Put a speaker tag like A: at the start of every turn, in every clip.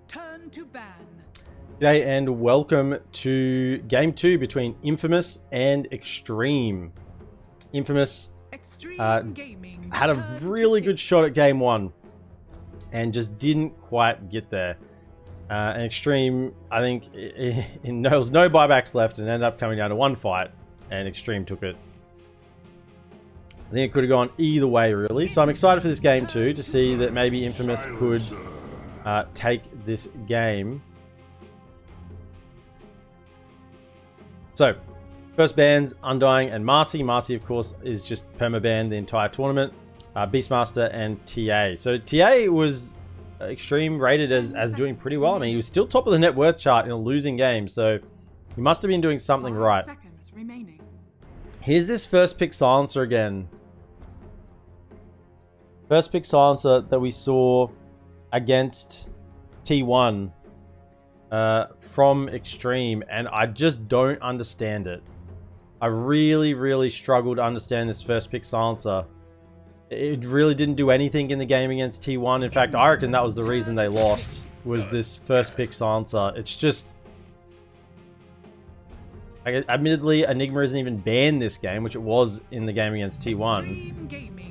A: turn to ban.
B: G'day and welcome to Game 2 between Infamous and Xtreme. Infamous had a really good shot at Game 1 and just didn't quite get there. And Xtreme, I think, there was no buybacks left and ended up coming down to one fight, and Xtreme took it. I think it could have gone either way, really. So I'm excited for this game too, to see that maybe Infamous could take this game. So, first bans, Undying and Marcy. Marcy, of course, is just perma-banned the entire tournament. Beastmaster and TA. So TA was Xtreme rated as doing pretty well. I mean, he was still top of the net worth chart in a losing game, so he must have been doing something right. Here's this first pick silencer again. First pick silencer that we saw against T1 from Xtreme, and I just don't understand it. I really struggled to understand this first pick silencer. It really didn't do anything in the game against T1. In fact, I reckon that was the reason they lost, was this first pick silencer. It's just... admittedly, Enigma isn't even banned this game, which it was in the game against T1.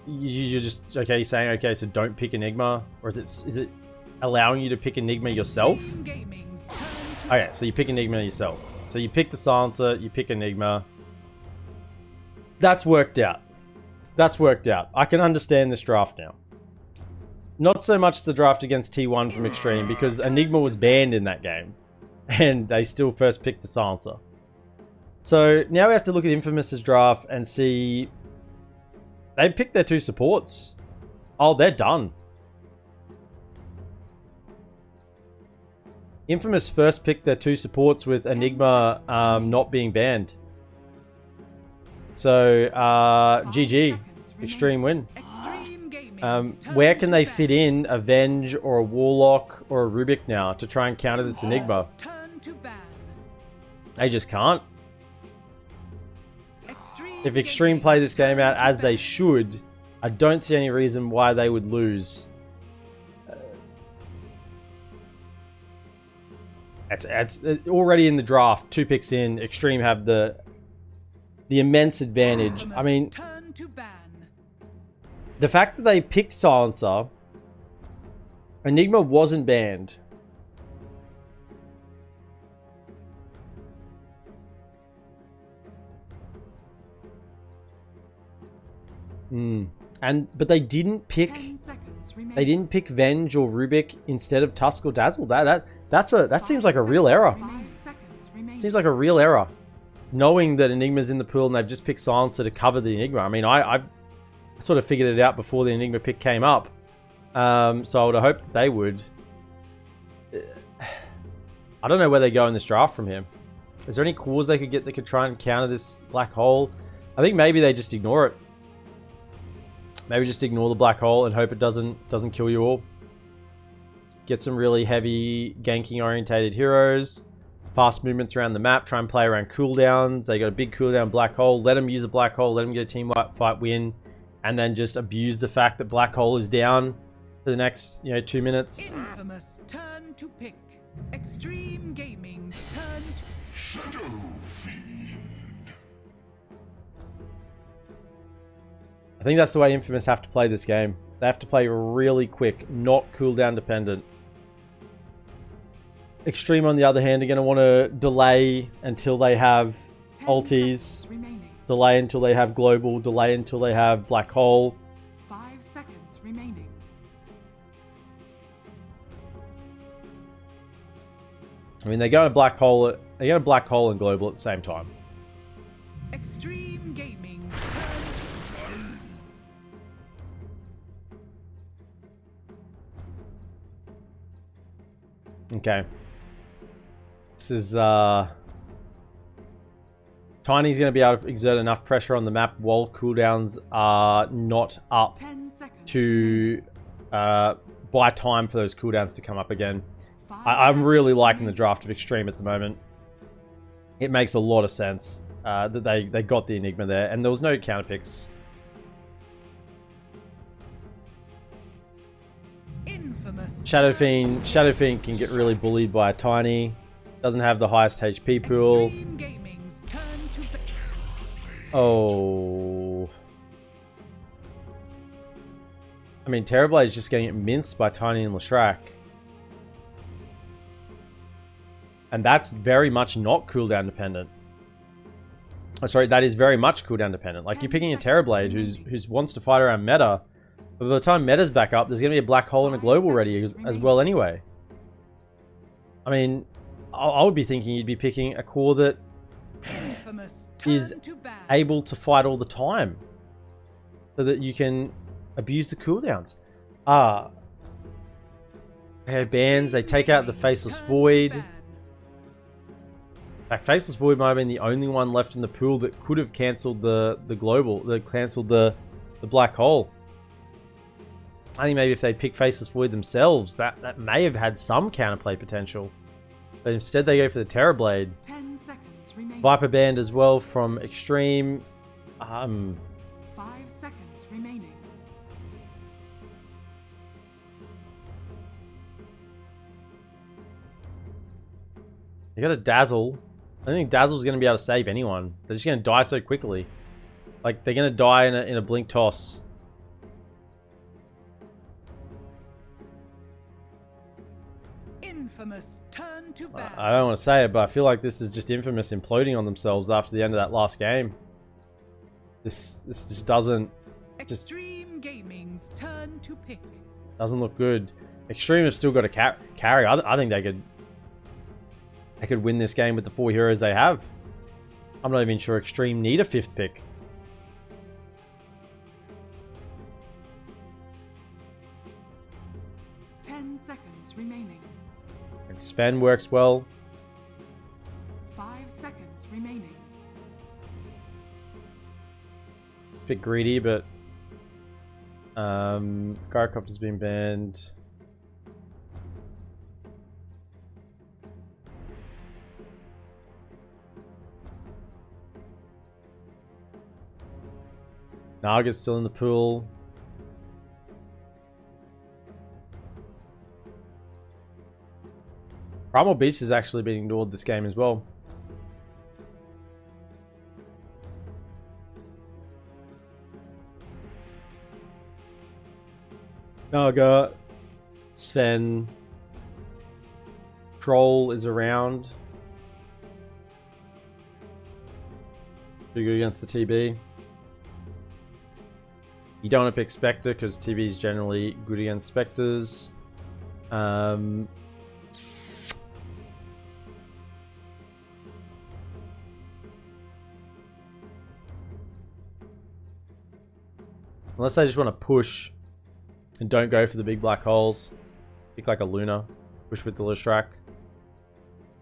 B: You're just... okay, you're saying, okay, so don't pick Enigma? Or is it allowing you to pick Enigma yourself? Okay, so you pick Enigma yourself. So you pick the silencer, you pick Enigma. That's worked out. That's worked out. I can understand this draft now. Not so much the draft against T1 from Xtreme, because Enigma was banned in that game. And they still first picked the silencer. So now we have to look at Infamous's draft and see... they picked their two supports. Oh, they're done. Infamous first picked their two supports with Enigma not being banned. So, GG. Xtreme win. Where can they fit in a Venge or a Warlock or a Rubik now to try and counter this Enigma? They just can't. If Xtreme play this game out as they should, I don't see any reason why they would lose. It's already in the draft, 2 picks in. Xtreme have the immense advantage. I mean, the fact that they picked silencer, Enigma wasn't banned. But they didn't pick Venge or Rubik instead of Tusk or Dazzle. That seems like a real error. Seems like a real error. Knowing that Enigma's in the pool and they've just picked Silencer to cover the Enigma. I mean, I sort of figured it out before the Enigma pick came up. So I would have hoped that they would. I don't know where they go in this draft from here. Is there any cores they could get that could try and counter this black hole? I think maybe they just ignore it. Maybe just ignore the black hole and hope it doesn't kill you all. Get some really heavy ganking orientated heroes. Fast movements around the map. Try and play around cooldowns. They got a big cooldown black hole. Let them use a black hole. Let them get a team fight win. And then just abuse the fact that black hole is down for the next 2 minutes.
A: Infamous turn to pick. Xtreme Gaming's turn to... Shadow Fiend.
B: I think that's the way Infamous have to play this game. They have to play really quick, not cooldown dependent. Xtreme, on the other hand, are going to want to delay until they have ultis, delay until they have global, delay until they have black hole.
A: 5 seconds remaining.
B: I mean, they're going to black hole. They're going to black hole and global at the same time.
A: Xtreme Gaming's turn.
B: Okay. This is, Tiny's going to be able to exert enough pressure on the map while cooldowns are not up to buy time for those cooldowns to come up again. I'm really liking the draft of Xtreme at the moment. It makes a lot of sense that they got the Enigma there, and there was no counter picks. Shadow Fiend can get really bullied by a Tiny. Doesn't have the highest HP pool. Oh. I mean, Terrorblade is just getting it minced by Tiny and Leshrac. And that's very much not cooldown dependent. Oh, sorry, that is very much cooldown dependent. Like, you're picking a Terrorblade who's wants to fight around meta. But by the time meta's back up, there's going to be a black hole and a global ready as well anyway. I mean, I would be thinking you'd be picking a core that is able to fight all the time. So that you can abuse the cooldowns. Okay, bans. They take out the Faceless Void. In fact, Faceless Void might have been the only one left in the pool that could have cancelled the global, that cancelled the black hole. I think maybe if they pick Faceless Void themselves, that may have had some counterplay potential. But instead they go for the Terrorblade.
A: 10 seconds remaining.
B: Viper banned as well from Xtreme.
A: 5 seconds remaining.
B: You got a Dazzle. I don't think Dazzle's going to be able to save anyone. They're just going to die so quickly. Like, they're going to die in a blink toss.
A: Infamous turn to ban.
B: I don't want to say it, but I feel like this is just Infamous imploding on themselves after the end of that last game. This just doesn't...
A: Xtreme Gaming's turn to pick.
B: Doesn't look good. Xtreme have still got a carry. I think they could win this game with the 4 heroes they have. I'm not even sure Xtreme need a 5th pick.
A: Seconds remaining.
B: And Sven works well.
A: 5 seconds remaining.
B: A bit greedy, but Gyrocopter's been banned. Naga's still in the pool. Primal Beast has actually been ignored this game as well. Naga, Sven, Troll is around. Too good against the TB. You don't want to pick Spectre because TB is generally good against Spectres. Unless they just want to push and don't go for the big black holes. Pick like a Luna. Push with the Leshrac.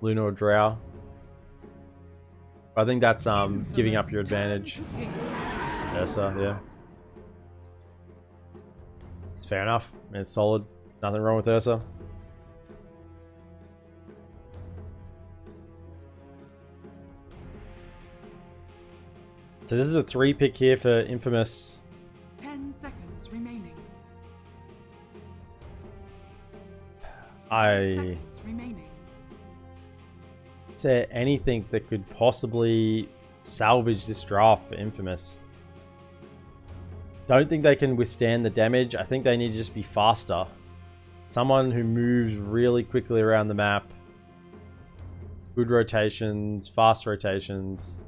B: Luna or Drow. I think that's giving up your advantage. Ursa, yeah. It's fair enough. I mean, it's solid. Nothing wrong with Ursa. So this is a 3 pick here for Infamous.
A: 10 seconds remaining.
B: Is there anything that could possibly salvage this draft for Infamous? Don't think they can withstand the damage. I think they need to just be faster. Someone who moves really quickly around the map. Good rotations, fast rotations.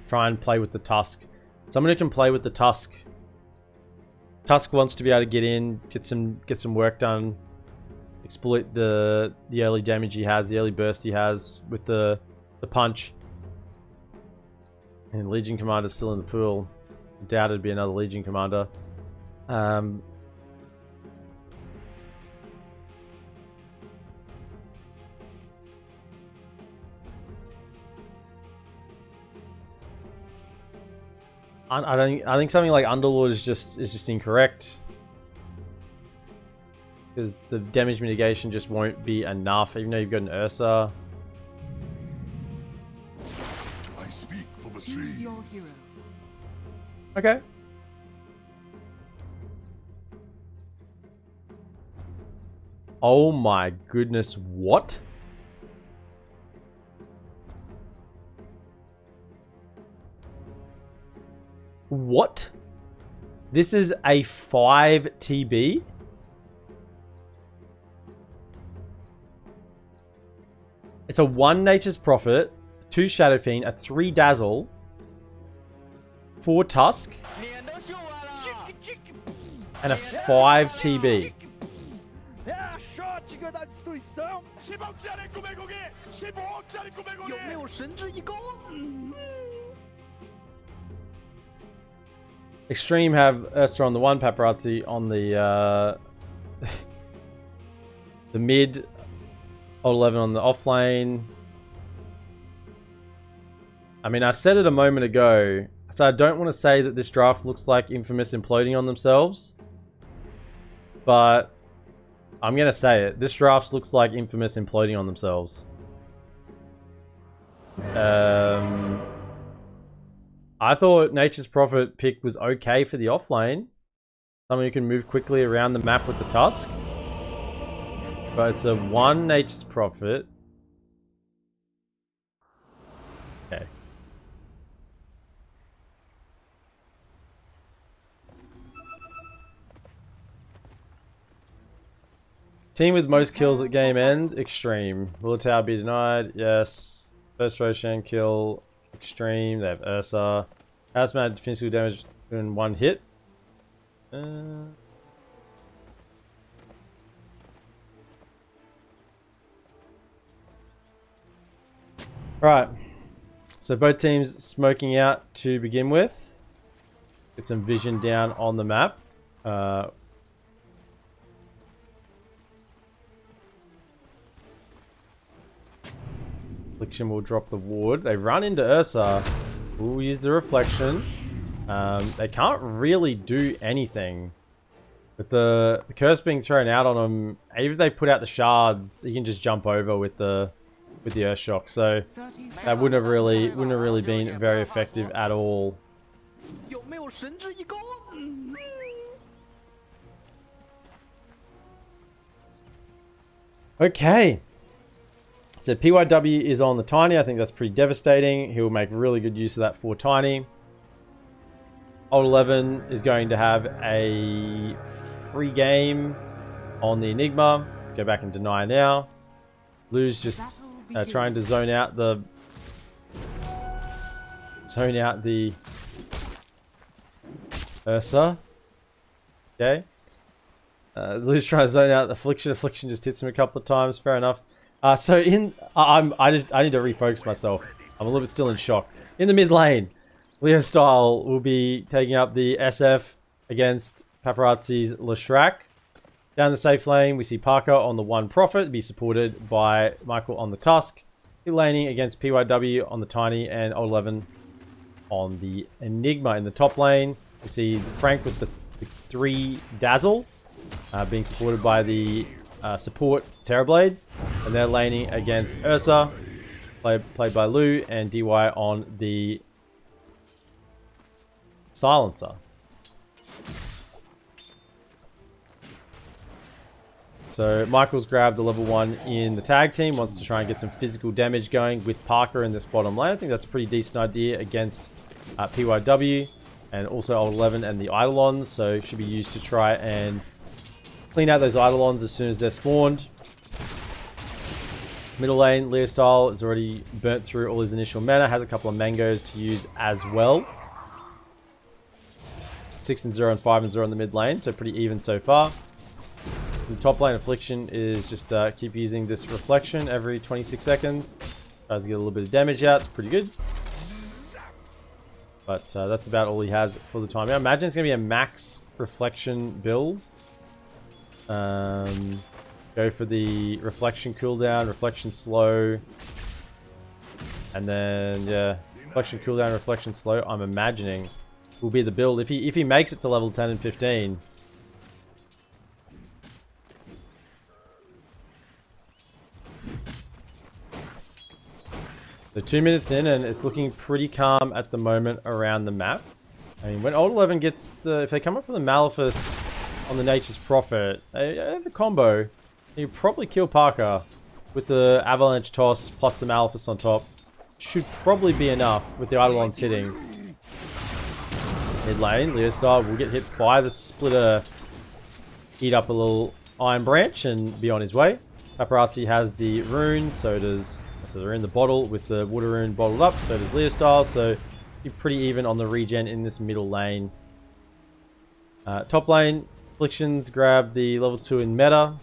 B: Try and play with the Tusk. Someone who can play with the Tusk. Tusk wants to be able to get in, get some work done, exploit the early damage he has, the early burst he has with the punch. And Legion Commander's still in the pool. I doubt it'd be another Legion Commander. I think something like Underlord is just incorrect. Because the damage mitigation just won't be enough, even though you've got an Ursa.
C: I speak for the
A: Choose your hero.
B: Okay. Oh my goodness, what? What? This is a 5 TB? It's a 1 Nature's Prophet, 2 Shadow Fiend, a 3 Dazzle, 4 Tusk, and a 5 TB. Xtreme have Ursa on the 1, Paparazzi on the the mid, Old 11 on the off lane. I mean, I said it a moment ago, so I don't want to say that this draft looks like Infamous imploding on themselves, but I'm going to say it. This draft looks like Infamous imploding on themselves. I thought Nature's Prophet pick was okay for the offlane. Someone who can move quickly around the map with the Tusk. But it's a 1 Nature's Prophet. Okay. Team with most kills at game end, Xtreme. Will the tower be denied? Yes. First Roshan kill, Xtreme. They have Ursa. House mad physical damage in 1 hit. Right. So both teams smoking out to begin with. Get some vision down on the map. Affliction will drop the ward. They run into Ursa. We'll use the reflection. They can't really do anything. With the curse being thrown out on them, even if they put out the shards, he can just jump over with the Earth Shock. So that wouldn't have really been very effective at all. Okay. So PYW is on the Tiny. I think that's pretty devastating. He'll make really good use of that 4 Tiny. Old 11 is going to have a free game on the Enigma. Go back and deny now. Lou's just trying to zone out the Ursa. Okay. Lou's trying to zone out the Affliction. Affliction just hits him a couple of times. Fair enough. I need to refocus myself. I'm a little bit still in shock. In the mid lane, Leo Style will be taking up the SF against Paparazzi's Leshrac. Down the safe lane, we see Parker on the 1 Prophet, be supported by Michael on the Tusk. Mid laning against PYW on the Tiny and Old 11 on the Enigma. In the top lane, we see Frank with the 3 Dazzle, being supported by the support Terrorblade. And they're laning against Ursa, played by Lou, and DY on the Silencer. So Michael's grabbed the level 1 in the tag team, wants to try and get some physical damage going with Parker in this bottom lane. I think that's a pretty decent idea against PYW and also Old 11 and the Eidolons, so it should be used to try and clean out those Eidolons as soon as they're spawned. Middle lane, Leo Style has already burnt through all his initial mana, has a couple of mangoes to use as well. 6 and 0 and 5 and 0 in the mid lane, so pretty even so far. The top lane, Affliction is just keep using this reflection every 26 seconds. Tries to get a little bit of damage out, it's pretty good. But that's about all he has for the time. I imagine it's going to be a max reflection build. Go for the reflection cooldown, reflection slow, and then yeah, reflection cooldown, reflection slow. I'm imagining will be the build if he makes it to level 10 and 15. So 2 minutes in, and it's looking pretty calm at the moment around the map. I mean, when Old 11 gets if they come up from the Malefice on the Nature's Prophet, they have a combo. You probably kill Parker with the Avalanche Toss plus the Maleficent on top. Should probably be enough with the Eidolons hitting. Mid lane, Leostar will get hit by the Split Earth. Eat up a little Iron Branch and be on his way. Paparazzi has the rune, so they're in the bottle with the water rune bottled up, so does Leostar, so you're pretty even on the regen in this middle lane. Top lane, Afflictions grab the level 2 in meta.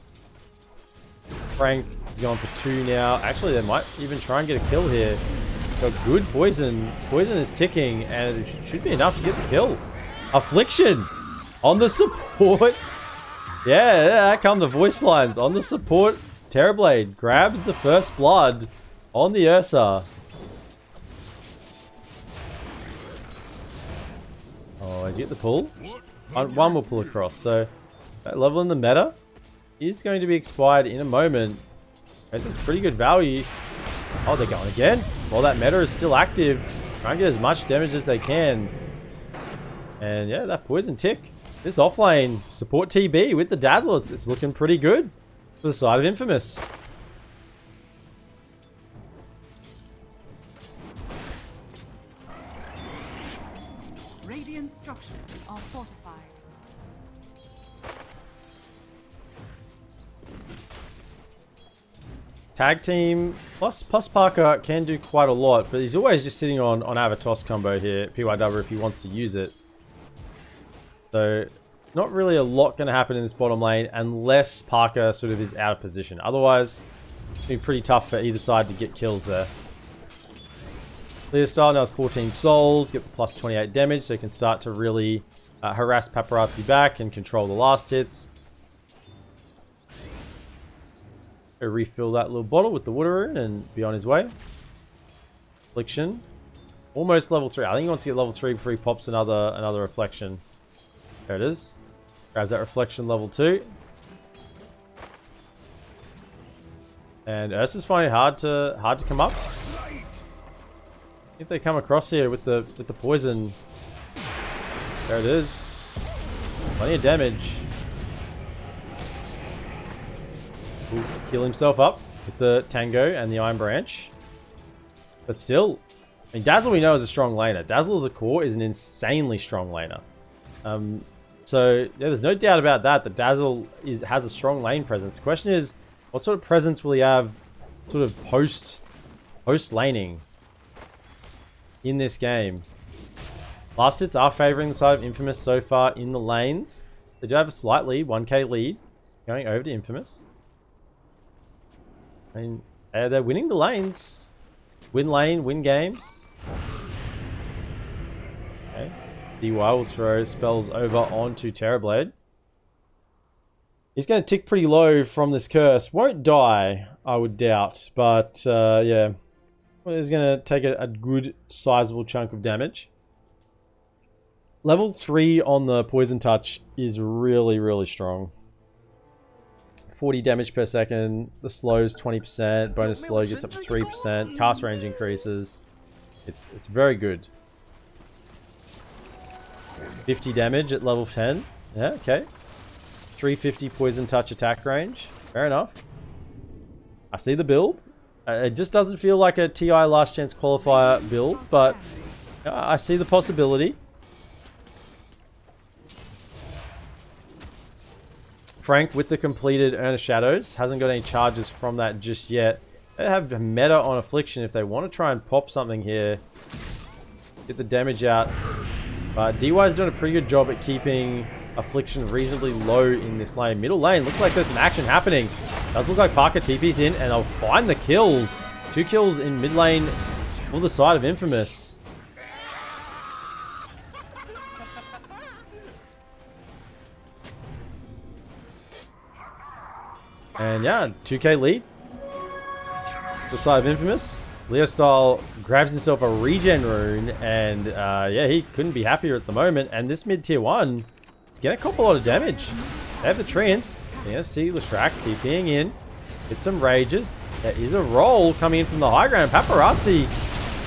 B: Frank is going for 2 now. Actually, they might even try and get a kill here. Got good poison. Poison is ticking, and it should be enough to get the kill. Affliction on the support. Yeah, there come the voice lines. On the support, Terrorblade grabs the first blood on the Ursa. Oh, did you get the pull? One will pull across. So that level in the meta is going to be expired in a moment. Guess it's pretty good value. Oh, they're going again. While that meta is still active, try and get as much damage as they can. And yeah, that poison tick. This offlane support TB with the Dazzle, it's looking pretty good for the side of Infamous.
A: Radiant structures are fortified.
B: Tag team plus Parker can do quite a lot, but he's always just sitting on Avatos combo here, PYW, if he wants to use it. So not really a lot going to happen in this bottom lane unless Parker sort of is out of position. Otherwise, it's been pretty tough for either side to get kills there. Leostar now with 14 souls, get the plus 28 damage, so he can start to really harass Paparazzi back and control the last hits. Refill that little bottle with the water rune and be on his way. Affliction. Almost level 3. I think he wants to get level 3 before he pops another reflection. There it is. Grabs that reflection level 2. And Ursa's finding it hard to come up. If they come across here with the poison. There it is. Plenty of damage. Will heal himself up with the Tango and the Iron Branch. But still, I mean, Dazzle we know is a strong laner. Dazzle as a core is an insanely strong laner. So yeah, there's no doubt about that. That Dazzle has a strong lane presence. The question is, what sort of presence will he have, sort of post laning in this game? Last hits are favoring the side of Infamous so far in the lanes. They do have a slight lead, 1k lead, going over to Infamous. I mean, they're winning the lanes. Win lane, win games. Okay. DY will throw spells over onto Terrorblade. He's going to tick pretty low from this curse. Won't die, I would doubt. But, yeah. Well, he's going to take a good, sizable chunk of damage. Level 3 on the Poison Touch is really, really strong. 40 damage per second. The slow's 20%. Bonus slow gets up to 3%. Cast range increases. It's very good. 50 damage at level 10. Yeah, okay. 350 Poison Touch attack range. Fair enough. I see the build. It just doesn't feel like a TI Last Chance Qualifier build, but I see the possibility. Frank with the completed Urn of Shadows. Hasn't got any charges from that just yet. They have meta on Affliction if they want to try and pop something here. Get the damage out. But DY's doing a pretty good job at keeping Affliction reasonably low in this lane. Middle lane, looks like there's some action happening. Does look like Parker TP's in and they'll find the kills. 2 kills in mid lane for the side of Infamous. And yeah, 2k lead. The side of Infamous. Leostar grabs himself a regen rune and yeah, he couldn't be happier at the moment. And this mid tier 1 is going to cop a lot of damage. They have the Treants. They're going to see Leshrac TPing in. Get some rages. There is a roll coming in from the high ground. Paparazzi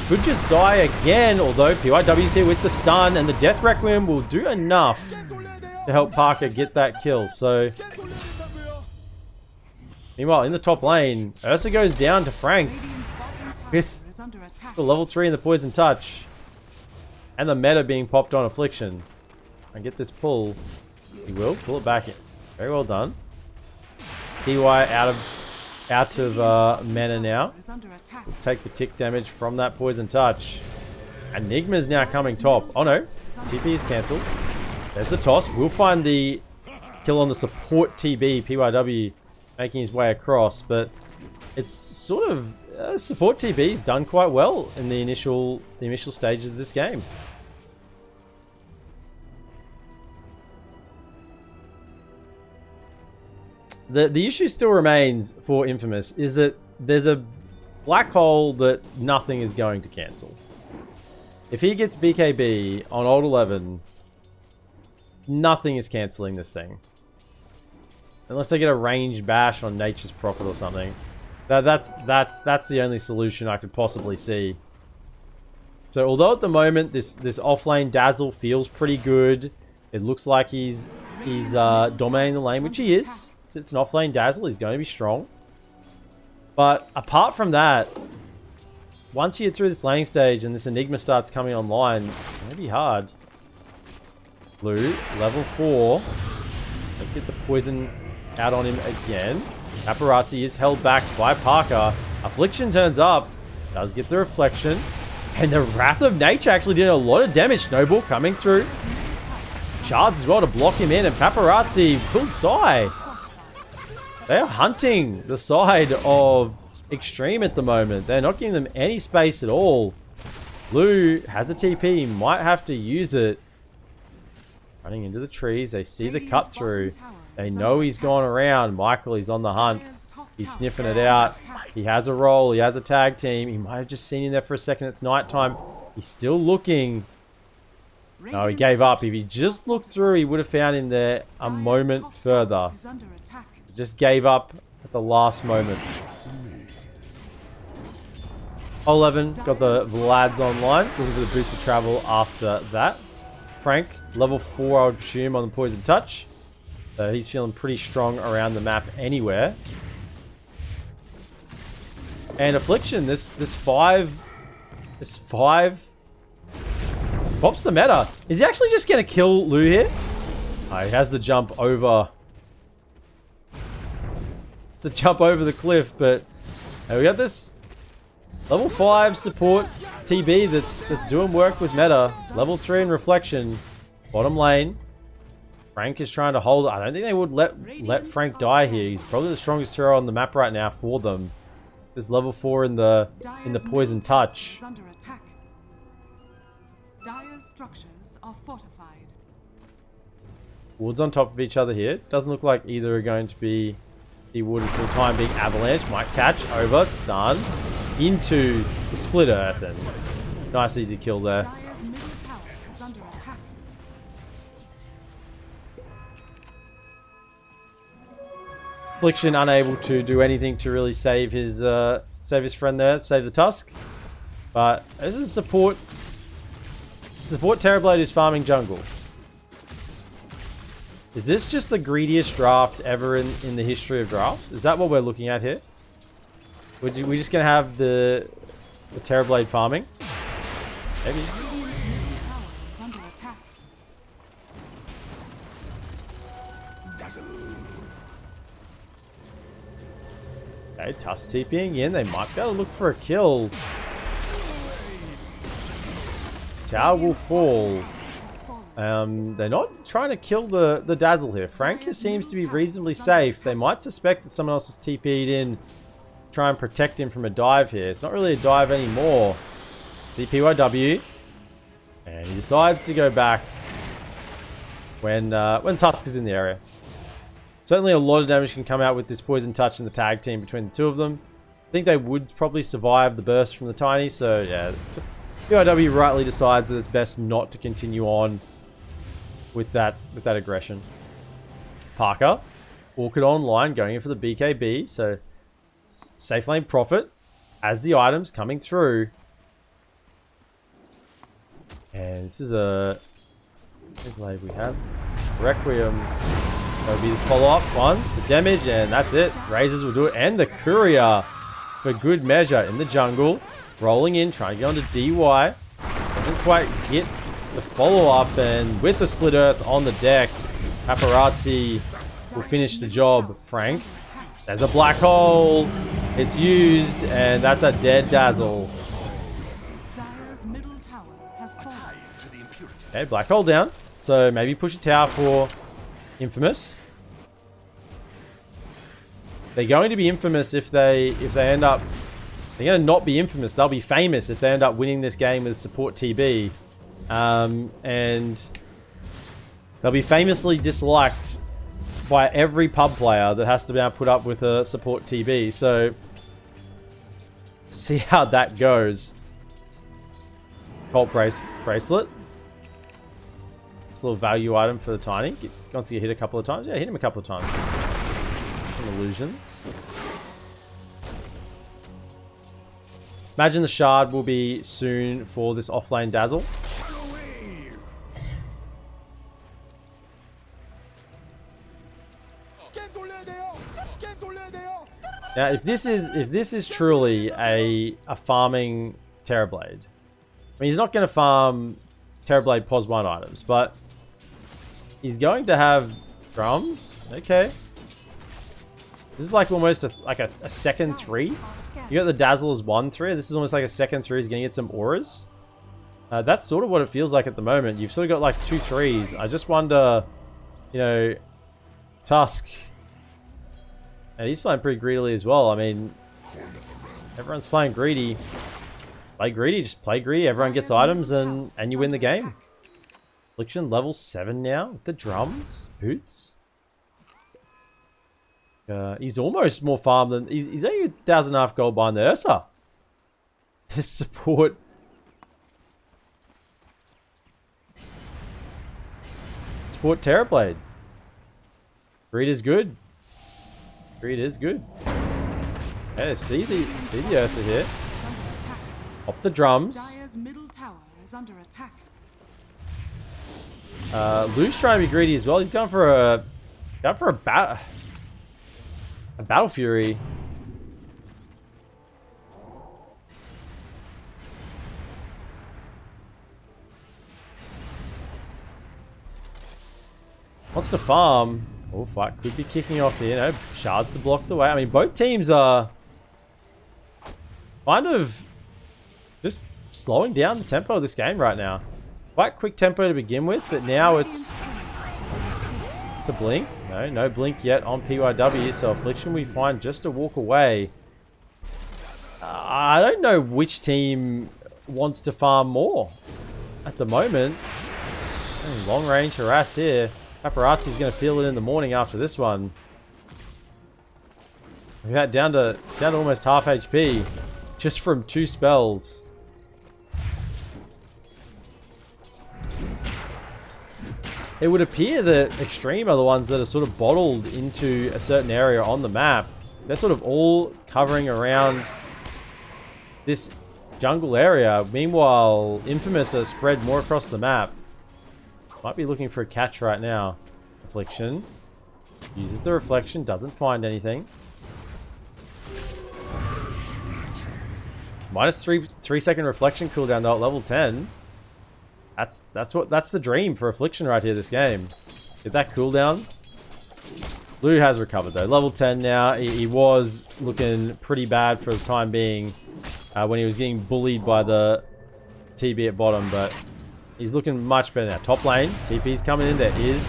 B: could just die again, although PYW's here with the stun and the Death Requiem will do enough to help Parker get that kill. So Meanwhile, in the top lane, Ursa goes down to Frank
A: Radiant's bottom tower
B: with
A: is under attack.
B: the level 3 and the poison touch. And the meta being popped on Affliction. And get this pull. He will pull it back in. Very well done. DY out of mana now.
A: Is under attack.
B: Take the tick damage from that poison touch. Enigma's now coming top. Oh no, TP is cancelled. There's the toss. We'll find the kill on the support TB, PYW, making his way across. But it's sort of support TB's done quite well in the initial stages of this game. The issue still remains for Infamous is that there's a black hole that nothing is going to cancel. If he gets BKB on Old 11, nothing is cancelling this thing. Unless they get a ranged bash on Nature's Prophet or something. That's the only solution I could possibly see. So although at the moment this offlane Dazzle feels pretty good, it looks like he's dominating the lane, which he is. It's an offlane Dazzle, he's going to be strong. But apart from that, once you get through this laning stage and this Enigma starts coming online, it's going to be hard. Blue, level 4. Let's get the poison out on him again. Paparazzi is held back by Parker. Affliction turns up, does get the reflection. And the Wrath of Nature actually did a lot of damage. Snowball coming through. Shards as well to block him in, and Paparazzi will die. They are hunting the side of Xtreme at the moment. They're not giving them any space at all. Blue has a TP, might have to use it. Running into the trees, they see the cut through. They know he's gone around. Michael, he's on the hunt. He's sniffing it out. He has a role, he has a tag team. He might have just seen him there for a second. It's nighttime. He's still looking. No, he gave up. If he just looked through, he would have found him there a moment further. Just gave up at the last moment. 11 got the Vlads online. Looking for the boots of travel after that. Frank, level 4, I would presume, on the poison touch. So he's feeling pretty strong around the map anywhere. And Affliction, this 5 pops the meta. Is he actually just gonna kill Lou here? Oh, he has the jump over. It's a jump over the cliff, but we got this level 5 support TB that's doing work with meta. Level 3 in reflection. Bottom lane. Frank is trying to hold it. I don't think they would let Frank die here. He's probably the strongest hero on the map right now for them. There's level 4 in the poison touch.
A: Dire's structures are fortified.
B: Wards on top of each other here. Doesn't look like either are going to be de-warded for the time being. Avalanche might catch over, stun into the split earth, and nice easy kill there.
A: Dire's middle tower is under attack.
B: Affliction unable to do anything to really save his friend there, save the Tusk. But this is support. Support Terrorblade is farming jungle. Is this just the greediest draft ever in the history of drafts? Is that what we're looking at here? We just gonna have the Terrorblade farming? Maybe.
A: Radiant's middle tower is under attack.
B: Okay, Tusk TPing in. They might be able to look for a kill. Tower will fall. They're not trying to kill the Dazzle here. Frank seems to be reasonably safe. They might suspect that someone else has TP'd in, try and protect him from a dive here. It's not really a dive anymore. See PYW, and he decides to go back when Tusk is in the area. Certainly a lot of damage can come out with this poison touch in the tag team between the two of them. I think they would probably survive the burst from the Tiny, so yeah. PYW rightly decides that it's best not to continue on with that aggression. Parker, Orchid online, going in for the BKB, so safe lane profit as the items coming through. And this is a big blade we have. Requiem That'll be the follow-up ones, the damage, and that's it. Razors will do it, and the courier for good measure in the jungle. Rolling in, trying to get onto DY. Doesn't quite get the follow-up, and with the split earth on the deck, Paparazzi will finish the job. Frank, there's a black hole. It's used, and that's a dead Dazzle.
A: Dire's middle tower has fallen.
B: Okay, black hole down. So maybe push a tower for Infamous. They're going to be infamous if they end up. They're going to not be infamous. They'll be famous if they end up winning this game with support TB, and they'll be famously disliked by every pub player that has to now put up with a support TB. So see how that goes. Cult bracelet. It's a little value item for the Tiny. Wants to get hit a couple of times. Yeah, hit him a couple of times. Some illusions. Imagine the shard will be soon for this offlane Dazzle. Now, if this is truly a farming Terrorblade, I mean, he's not going to farm Terrorblade POS 1 items, but he's going to have drums. Okay. This is like almost a second 3. You got the Dazzle as 1-3. This is almost like a second 3. He's going to get some auras. That's sort of what it feels like at the moment. You've sort of got like 2 3s. I just wonder, you know, Tusk. And he's playing pretty greedily as well. I mean, everyone's playing greedy. Play greedy, just play greedy. Everyone gets items and you win the game. Affliction level 7 now with the drums. Boots. He's almost more farm than... He's only 1,500 gold behind the Ursa. This support... Support Terrorblade. Greed is good. Greed is good. Okay, see the Ursa here. Pop the drums.
A: Dire's middle tower is under attack.
B: Lou's trying to be greedy as well. He's going for a Battle Fury. Wants to farm. Oh, fight could be kicking off here. No, shards to block the way. I mean, both teams are kind of just slowing down the tempo of this game right now. Quite quick tempo to begin with, but now it's a blink. No blink yet on PYW. So Affliction we find just to walk away. I don't know which team wants to farm more at the moment. Long range harass here. Paparazzi's going to feel it in the morning after this one. We got down to almost half HP just from 2 spells. It would appear that Xtreme are the ones that are sort of bottled into a certain area on the map. They're sort of all covering around this jungle area. Meanwhile, Infamous are spread more across the map. Might be looking for a catch right now. Affliction. Uses the reflection, doesn't find anything. Minus 3 second reflection cooldown though at level 10. That's the dream for Affliction right here this game. Get that cooldown. Lou has recovered though. Level 10 now. He was looking pretty bad for the time being when he was getting bullied by the TB at bottom, but he's looking much better now. Top lane, TP's coming in. There is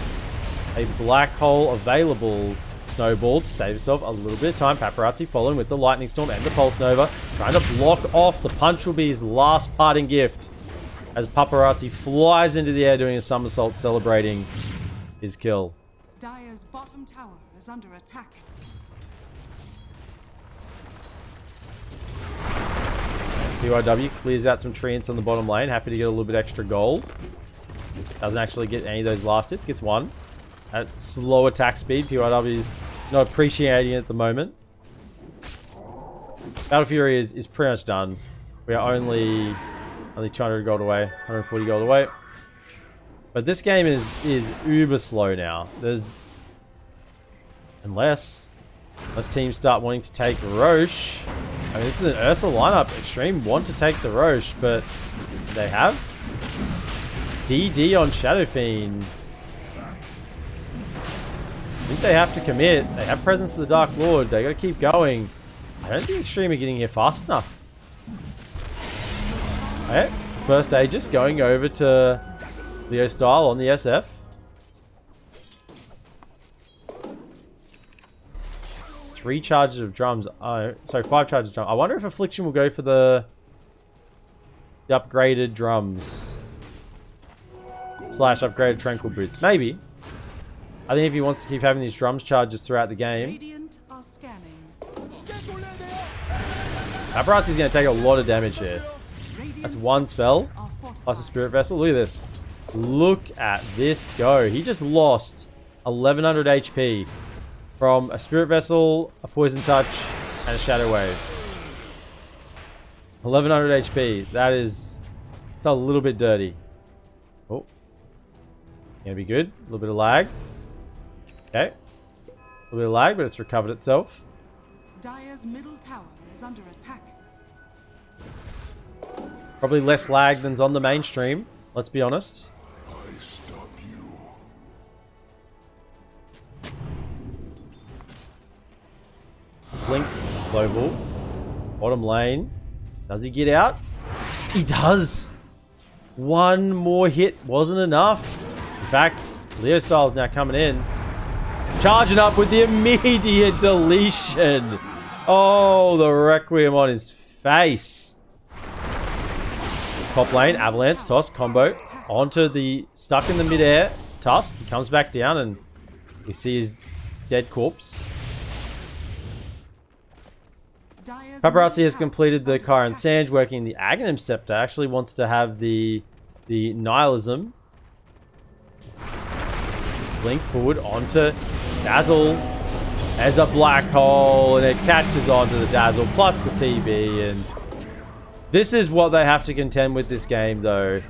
B: a black hole available. Snowball to save himself a little bit of time. Paparazzi following with the Lightning Storm and the Pulse Nova. Trying to block off. The punch will be his last parting gift. As Paparazzi flies into the air doing a somersault celebrating his kill.
A: Dire's bottom tower is under attack.
B: PYW clears out some treants on the bottom lane. Happy to get a little bit extra gold. Doesn't actually get any of those last hits. Gets one. At slow attack speed. PYW's not appreciating it at the moment. Battle Fury is pretty much done. We are only 200 gold away. 140 gold away. But this game is uber slow now. Unless teams start wanting to take Roche. I mean, this is an Ursa lineup. Xtreme want to take the Roche, but they have DD on Shadow Fiend. I think they have to commit. They have Presence of the Dark Lord. They gotta keep going. I don't think Xtreme are getting here fast enough. Okay, it's the first Aegis going over to Leo Style on the SF. Three charges of drums. Oh, sorry, 5 charges of drums. I wonder if Affliction will go for the upgraded drums. / upgraded Tranquil Boots. Maybe. I think if he wants to keep having these drums charges throughout the game.
A: Radiant are scanning.
B: Paparazzi's going to take a lot of damage here. That's one spell. Plus a Spirit Vessel. Look at this. Look at this go. He just lost 1100 HP from a Spirit Vessel, a Poison Touch, and a Shadow Wave. 1100 HP. It's a little bit dirty. Oh. Gonna be good. A little bit of lag. Okay. A little bit of lag, but it's recovered itself.
A: Dire's middle tower is under attack.
B: Probably less lag than's on the mainstream. Let's be honest.
C: I stop you.
B: Blink global. Bottom lane. Does he get out? He does. One more hit wasn't enough. In fact, Leo Style's now coming in. Charging up with the immediate deletion. Oh, the Requiem on his face. Top lane, Avalanche, toss, combo. Onto the stuck in the midair Tusk. He comes back down and we see his dead corpse. Paparazzi has completed the Chiron Sand, working the Aghanim Scepter. Actually wants to have the Nihilism. Blink forward onto Dazzle. There's a black hole and it catches onto the Dazzle plus the TB, and this is what they have to contend with this game though.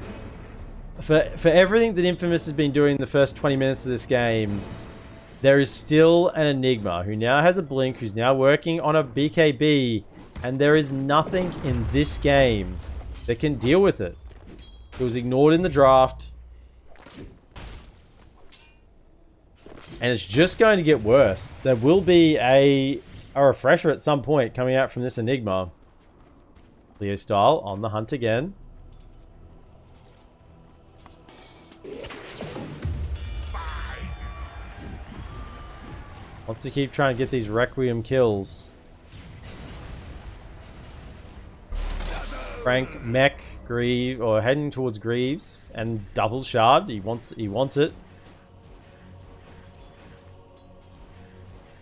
B: For everything that Infamous has been doing the first 20 minutes of this game, there is still an Enigma who now has a blink, who's now working on a BKB, and there is nothing in this game that can deal with it. It was ignored in the draft. And it's just going to get worse. There will be a refresher at some point coming out from this Enigma. Leo Style on the hunt again. Wants to keep trying to get these Requiem kills. Frank, Mech, Grieve, or heading towards Greaves and double shard. He wants it.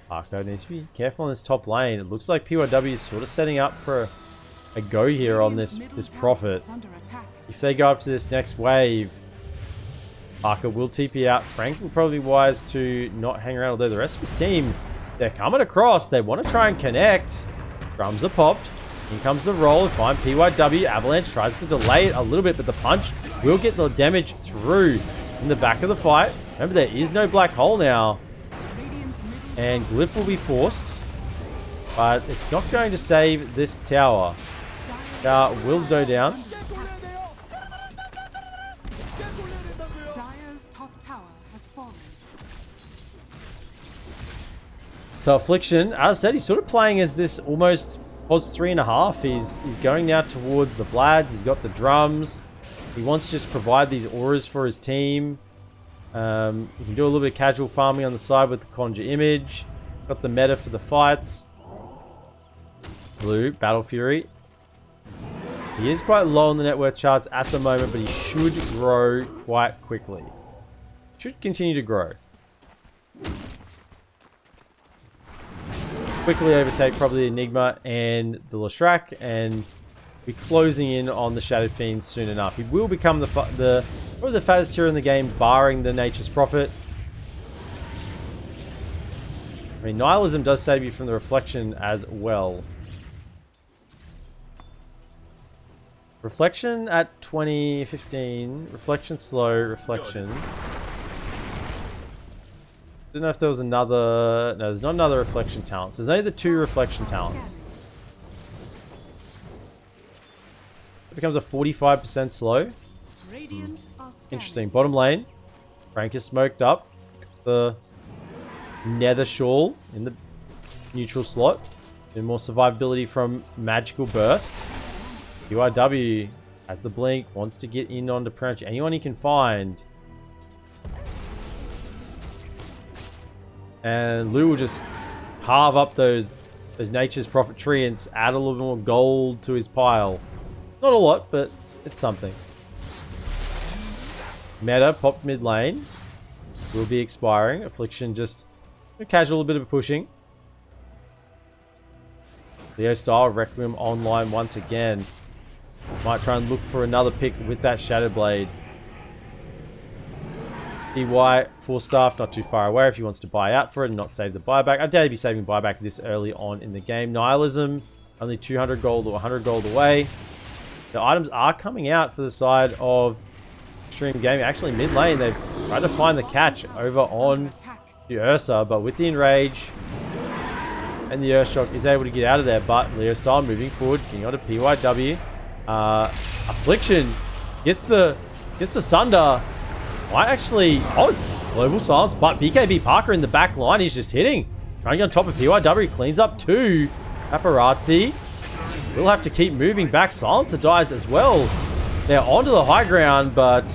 B: Arco needs to be careful in this top lane. It looks like PYW is sort of setting up for a go here on this Prophet. If they go up to this next wave, Arco will TP out. Frank will probably be wise to not hang around, although the rest of his team, they're coming across. They want to try and connect. Drums are popped. In comes the roll. Fine. PYW. Avalanche tries to delay it a little bit, but the punch will get the damage through in the back of the fight. Remember, there is no black hole now. And Glyph will be forced. But it's not going to save this tower. Tower will go down.
A: Dire's top tower has fallen.
B: So Affliction, as I said, he's sort of playing as this almost pos 3.5. He's going now towards the Vlads. He's got the drums. He wants to just provide these auras for his team. He can do a little bit of casual farming on the side with the Conjure Image. Got the meta for the fights. Blue, Battle Fury. He is quite low on the net worth charts at the moment, but he should grow quite quickly. Should continue to grow. Quickly overtake probably Enigma and the Leshrac, and be closing in on the Shadow Fiends soon enough. He will become probably the fattest hero in the game, barring the Nature's Prophet. I mean, Nihilism does save you from the Reflection as well. Reflection at 20, 15. Reflection slow, Reflection. Don't know if there was another... No, there's not another reflection talent. So there's only the 2 reflection talents. It becomes a 45% slow. Interesting. Bottom lane. Frank is smoked up. The nether shawl in the neutral slot. And more survivability from magical burst. TI11 has the blink. Wants to get in onto pretty much anyone he can find. And Lou will just carve up those Nature's Prophet treants, add a little bit more gold to his pile. Not a lot, but it's something. Meta popped mid lane. Will be expiring. Affliction just a casual bit of pushing. Leo style Requiem online once again. Might try and look for another pick with that Shadow Blade. DY, 4-staff, not too far away if he wants to buy out for it and not save the buyback. I doubt he'd be saving buyback this early on in the game. Nihilism, only 200 gold or 100 gold away. The items are coming out for the side of Xtreme Gaming. Actually, mid lane, they've tried to find the catch over on the Ursa, but with the Enrage and the Earthshock is able to get out of there. But Leo Style moving forward, getting on to PYW. Affliction gets the Sunder. It's Global Silence, but BKB Parker in the back line, he's just hitting. Trying to get on top of PYW, cleans up 2. Paparazzi will have to keep moving back. Silencer dies as well. They're onto the high ground, but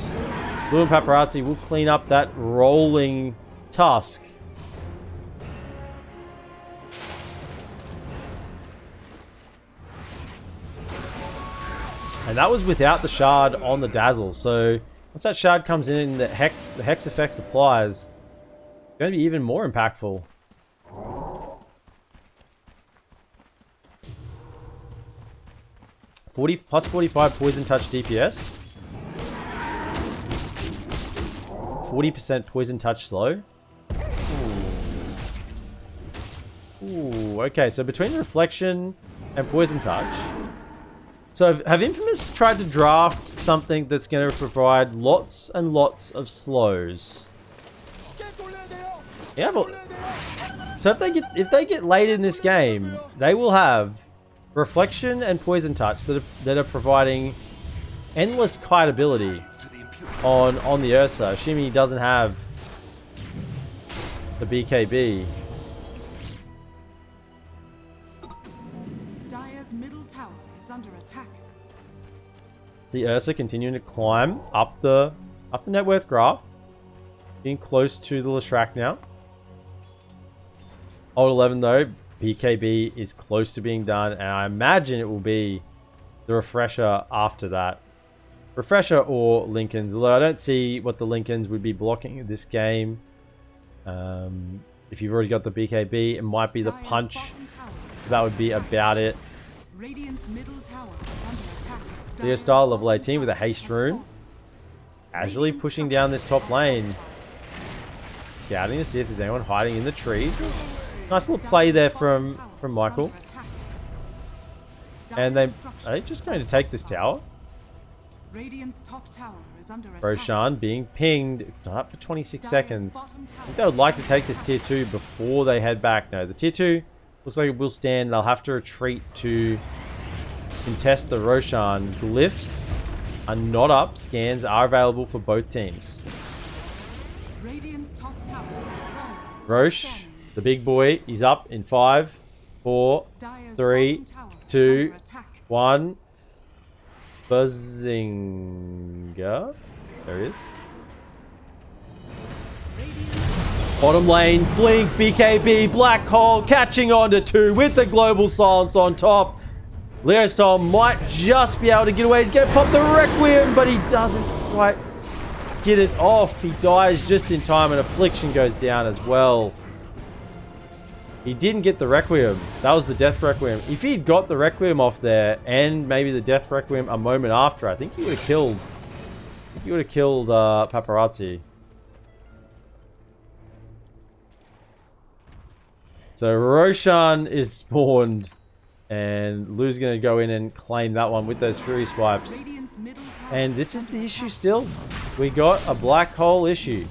B: Blue and Paparazzi will clean up that rolling tusk. And that was without the shard on the Dazzle, so once that shard comes in and the hex effects applies, it's going to be even more impactful. Plus 45 poison touch DPS. 40% poison touch slow. Ooh, okay, so between the reflection and poison touch. So have Infamous tried to draft something that's going to provide lots and lots of slows? Yeah, but so if they get late in this game, they will have reflection and poison touch that are providing endless kite ability on the Ursa, assuming he doesn't have the BKB.
A: Dire's middle tower is under attack.
B: The Ursa continuing to climb up the net worth graph, getting close to the Leshrac now. Old 11 though, BKB is close to being done, and I imagine it will be the refresher after that. Refresher or Lincolns, although I don't see what the Lincolns would be blocking in this game. If you've already got the BKB, it might be the punch. So that would be about it. Leo style level 18 with a haste rune. Casually pushing down this top lane. Scouting to see if there's anyone hiding in the trees. Nice little play there from Michael. And are they just going to take this tower? Roshan being pinged. It's not up for 26 seconds. I think they would like to take this tier 2 before they head back. No, the tier 2 looks like it will stand. They'll have to retreat to contest the Roshan. Glyphs are not up. Scans are available for both teams. Rosh, the big boy, is up in 5, 4, 3, 2, 1. Buzzinga. There he is. Bottom lane, blink, BKB, black hole, catching on to 2 with the global silence on top. Leo Style might just be able to get away. He's going to pop the Requiem, but he doesn't quite get it off. He dies just in time, and Affliction goes down as well. He didn't get the Requiem. That was the Death Requiem. If he'd got the Requiem off there, and maybe the Death Requiem a moment after, I think he would have killed. Paparazzi. So Roshan is spawned, and Lou's going to go in and claim that one with those Fury Swipes. And this is the issue still. We got a black hole issue.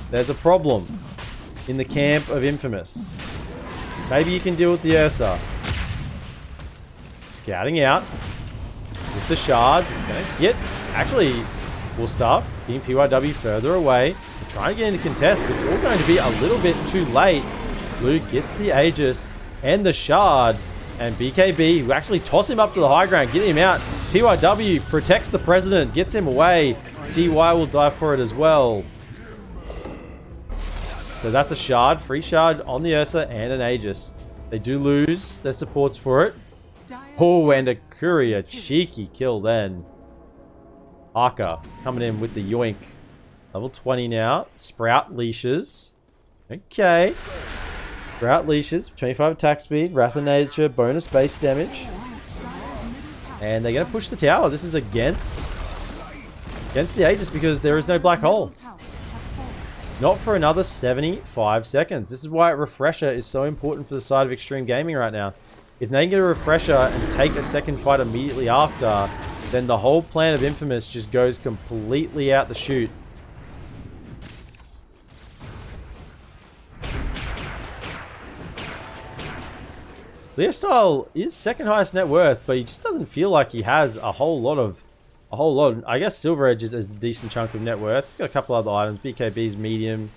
B: There's a problem. in the camp of Infamous. Maybe you can deal with the Ursa. Scouting out with the shards. It's going to get, actually, full stuff. Getting PYW further away. They're trying to get into contest, but it's all going to be a little bit too late. Luke gets the Aegis and the shard. And BKB, who actually toss him up to the high ground, get him out. PYW protects the president, gets him away. DY will die for it as well. So that's a shard, free shard on the Ursa and an Aegis. They do lose their supports for it. Oh, and a Courier, cheeky kill then. Parker coming in with the yoink. Level 20 now. Sprout leashes. Okay. Sprout leashes, 25 attack speed, Wrath of Nature, bonus base damage. And they're going to push the tower. This is against the Aegis because there is no black hole. Not for another 75 seconds. This is why a refresher is so important for the side of Xtreme Gaming right now. If they can get a refresher and take a second fight immediately after, then the whole plan of Infamous just goes completely out the chute. Leo Style is second highest net worth, but he just doesn't feel like he has a whole lot. I guess Silver Edge is a decent chunk of net worth. He's got a couple other items. BKB's medium.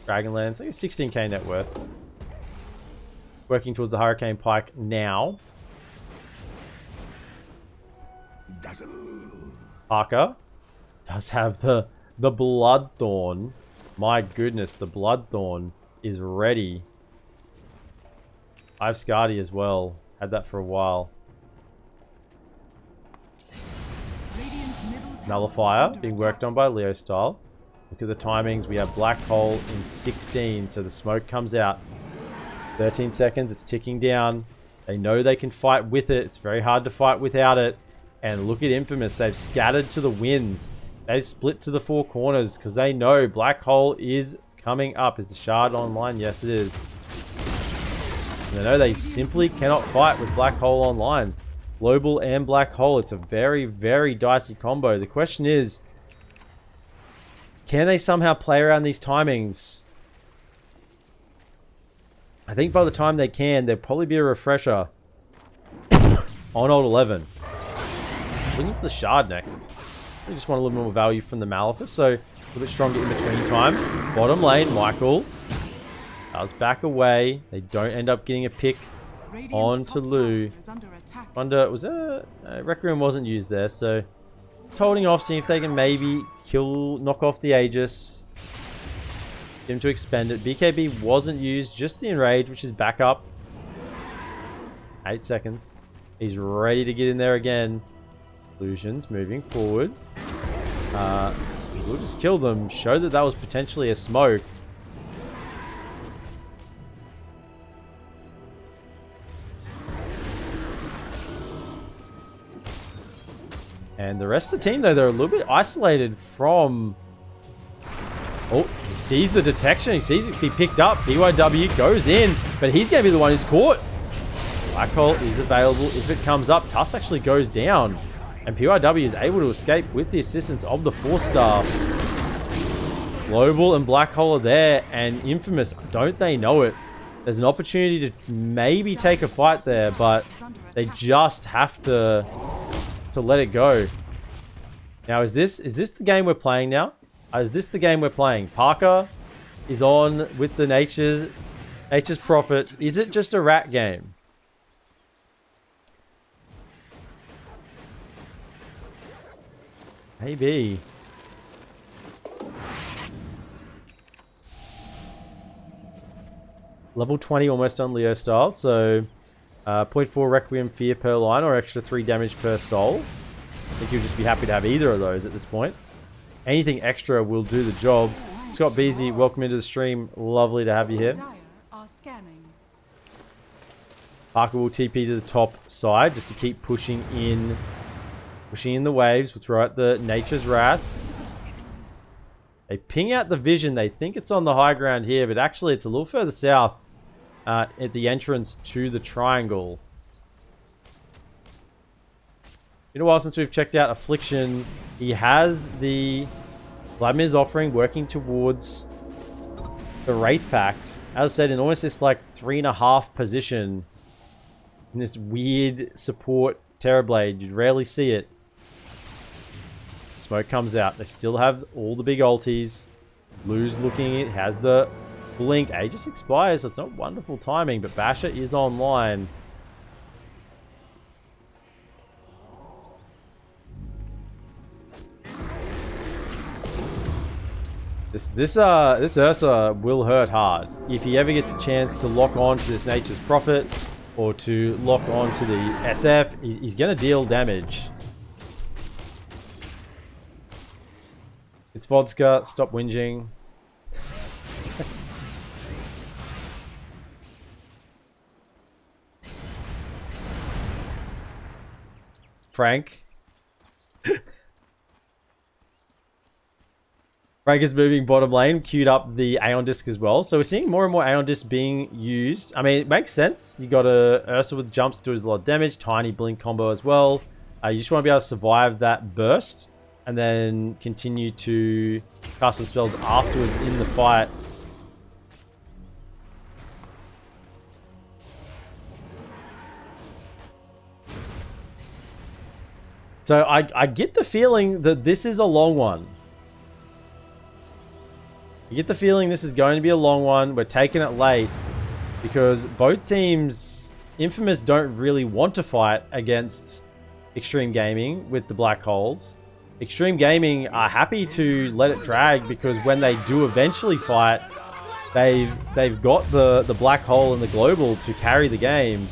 B: Dragonlance. I guess 16k net worth. Working towards the Hurricane Pike now. Parker does have the Bloodthorn. My goodness, the Bloodthorn is ready. I have Scardy as well. Had that for a while. Nullifier being worked on by Leo Style. Look at the timings. We have Black Hole in 16, so the smoke comes out. 13 seconds. It's ticking down. They know they can fight with it. It's very hard to fight without it. And look at Infamous. They've scattered to the winds. They've split to the four corners because they know Black Hole is coming up. Is the shard online? Yes, it is. They know they simply cannot fight with Black Hole online. Global and Black Hole. It's a very, very dicey combo. The question is, can they somehow play around these timings? I think by the time they can, there'll probably be a refresher on Old 11. Looking for the shard next. We just want a little more value from the Malefice, so a little bit stronger in between times. Bottom lane, Michael does back away. They don't end up getting a pick onto Lou. Wonder, was there Requiem wasn't used there, so holding off, seeing if they can maybe knock off the Aegis. Get him to expend it. BKB wasn't used, just the Enrage, which is back up. 8 seconds. He's ready to get in there again. Illusions moving forward. We'll just kill them. Show that that was potentially a smoke. And the rest of the team, though, they're a little bit isolated from... Oh, he sees the detection. He sees it be picked up. BYW goes in, but he's going to be the one who's caught. Black Hole is available if it comes up. Tuss actually goes down. And PYW is able to escape with the assistance of the 4-star. Global and Black Hole are there. And Infamous, don't they know it? There's an opportunity to maybe take a fight there, but they just have to let it go. Now, is this the game we're playing now? Is this the game we're playing? Parker is on with the Nature's Prophet. Is it just a rat game? Maybe. Level 20 almost on Leo Style, so 0.4 Requiem Fear per line or extra 3 damage per soul. I think you'll just be happy to have either of those at this point. Anything extra will do the job. Scott Beasy, welcome into the stream. Lovely to have you here. Parker will TP to the top side just to keep pushing in the waves. We'll throw out the Nature's Wrath. They ping out the vision. They think it's on the high ground here, but actually it's a little further south at the entrance to the triangle. Been a while since we've checked out Affliction. He has the Vladimir's Offering working towards the Wraith Pact, as I said, in almost this like 3.5 position in this weird support Terrorblade. You'd rarely see it. Smoke comes out. They still have all the big ultis. Blue's looking, it has the blink. Aegis expires, so it's not wonderful timing, but Basher is online. This Ursa will hurt hard if he ever gets a chance to lock on to this Nature's Prophet or to lock on to the SF. He's going to deal damage. It's vodka. Stop whinging. Frank. Frank is moving bottom lane, queued up the Aeon Disc as well. So we're seeing more and more Aeon Disc being used. I mean, it makes sense. You got a Ursa with jumps, does a lot of damage, tiny blink combo as well. You just want to be able to survive that burst and then continue to cast some spells afterwards in the fight. So I get the feeling that this is a long one. You get the feeling this is going to be a long one. We're taking it late because both teams, Infamous, don't really want to fight against Xtreme Gaming with the Black Holes. Xtreme Gaming are happy to let it drag because when they do eventually fight, they've got the Black Hole and the Global to carry the game.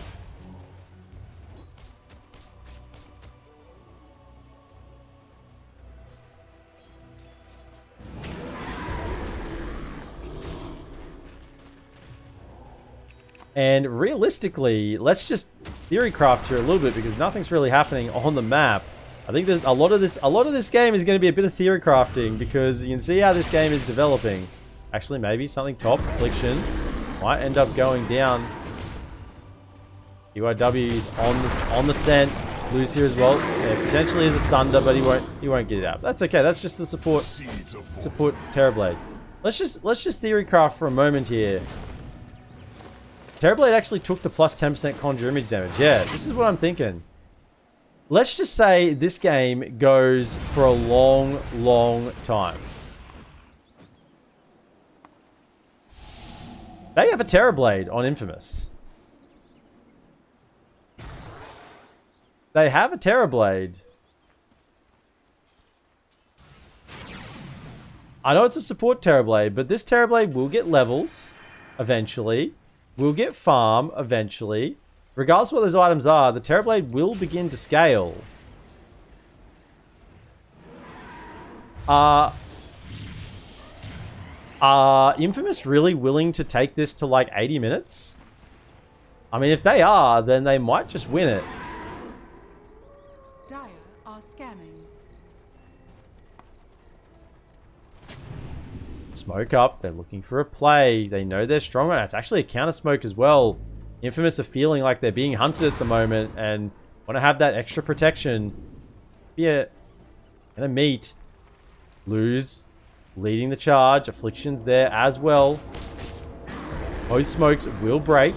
B: And realistically, let's just theorycraft here a little bit because nothing's really happening on the map. I think there's a lot of this game is going to be a bit of theory crafting because you can see how this game is developing. Actually, maybe something top. Affliction might end up going down. TI11 is on the scent. Blue's here as well. Yeah, potentially is a Sunder, but he won't get it out. That's okay. That's just the support Terrorblade. Let's just theorycraft for a moment here. Terrorblade actually took the plus 10% conjure image damage. Yeah, this is what I'm thinking. Let's just say this game goes for a long, long time. They have a Terrorblade on Infamous. They have a Terrorblade. I know it's a support Terrorblade, but this Terrorblade will get levels eventually. We'll get farm eventually. Regardless of what those items are, the Terrorblade will begin to scale. Are Infamous really willing to take this to like 80 minutes? I mean, if they are, then they might just win it.
A: Dire are scanning.
B: Smoke up. They're looking for a play. They know they're strong on it. It's actually a counter smoke as well. Infamous are feeling like they're being hunted at the moment and want to have that extra protection. Yeah. Gonna meet. Lose. Leading the charge. Affliction's there as well. Both smokes will break.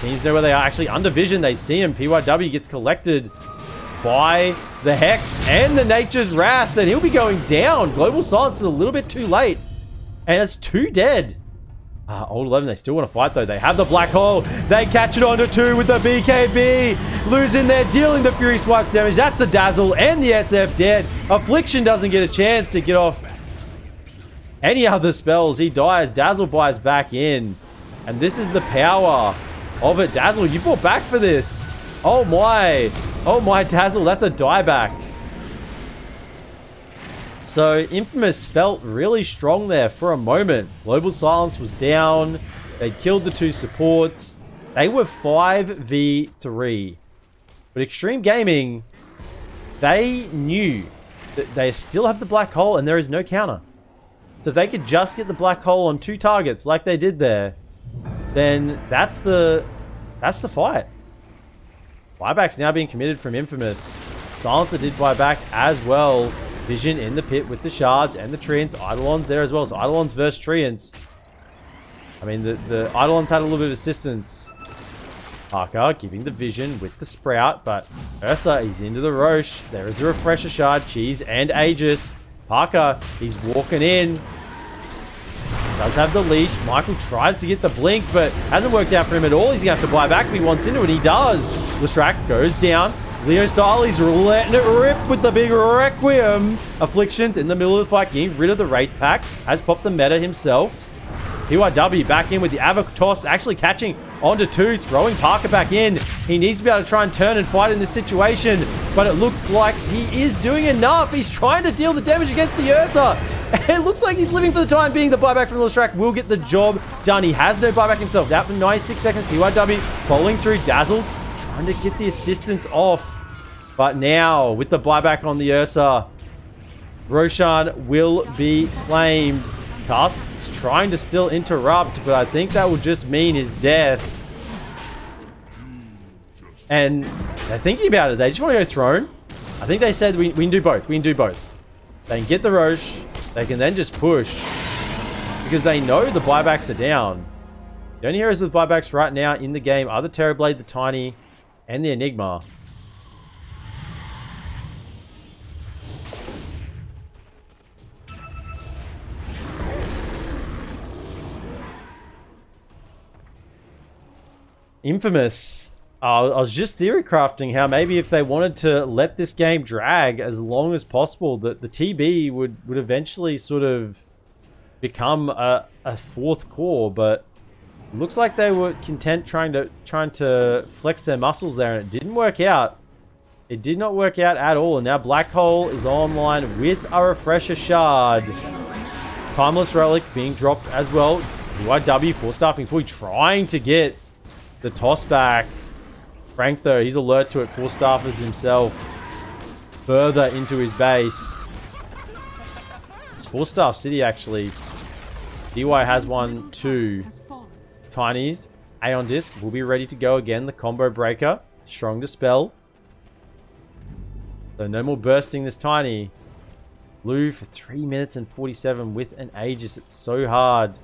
B: Teams know where they are. Actually, under vision, they see him. TI11 gets collected by the Hex and the Nature's Wrath, and he'll be going down. Global Silence is a little bit too late. And it's 2 dead. Old 11, they still want to fight though. They have the Black Hole. They catch it onto 2 with the BKB. Losing there, dealing the Fury Swipes damage. That's the Dazzle and the SF dead. Affliction doesn't get a chance to get off any other spells. He dies. Dazzle buys back in. And this is the power of it. Dazzle, you brought back for this. Oh my. Oh my, Dazzle. That's a dieback. So Infamous felt really strong there for a moment. Global Silence was down. They killed the 2 supports. They were 5v3. But Xtreme Gaming, they knew that they still have the Black Hole and there is no counter. So if they could just get the Black Hole on 2 targets like they did there, then that's the fight. Buyback's now being committed from Infamous. Silencer did buyback as well. Vision in the pit with the shards and the treants. Eidolon's there as well. So Eidolon's versus treants. I mean, the Eidolons had a little bit of assistance. Parker giving the vision with the Sprout, but Ursa is into the Roche. There is a Refresher Shard, Cheese, and Aegis. Parker, he's walking in. Does have the leash. Michael tries to get the blink, but hasn't worked out for him at all. He's going to have to buy back if he wants into it. He does. Lestrak goes down. Leo style, he's letting it rip with the big Requiem. Afflictions in the middle of the fight, getting rid of the Wraith Pack. Has popped the meta himself. PYW back in with the Avok toss, actually catching onto 2, throwing Parker back in. He needs to be able to try and turn and fight in this situation, but it looks like he is doing enough. He's trying to deal the damage against the Ursa. It looks like he's living for the time being. The buyback from Lestrak will get the job done. He has no buyback himself. Out for 96 seconds. PYW following through. Dazzles trying to get the assistance off. But now, with the buyback on the Ursa, Roshan will be claimed. Tusk's trying to still interrupt, but I think that will just mean his death. And they're thinking about it. They just want to go throne. I think they said we can do both. We can do both. They can get the Roche. They can then just push. Because they know the buybacks are down. The only heroes with buybacks right now in the game are the Terrorblade, the Tiny, and the Enigma. Infamous. I was just theory crafting how maybe if they wanted to let this game drag as long as possible, that the TB would eventually sort of become a fourth core, but it looks like they were content trying to flex their muscles there, and it didn't work out. It did not work out at all, and now Black Hole is online with a Refresher Shard. Timeless Relic being dropped as well. UIW 4-staffing fully trying to get the toss back. Frank, though, he's alert to it. 4-staffers himself further into his base. It's 4-staff city, actually. DY has one, 2. Tinies. Aeon Disc will be ready to go again. The combo breaker. Strong Dispel. So no more bursting this Tiny. Blue for 3 minutes and 47 with an Aegis. It's so hard.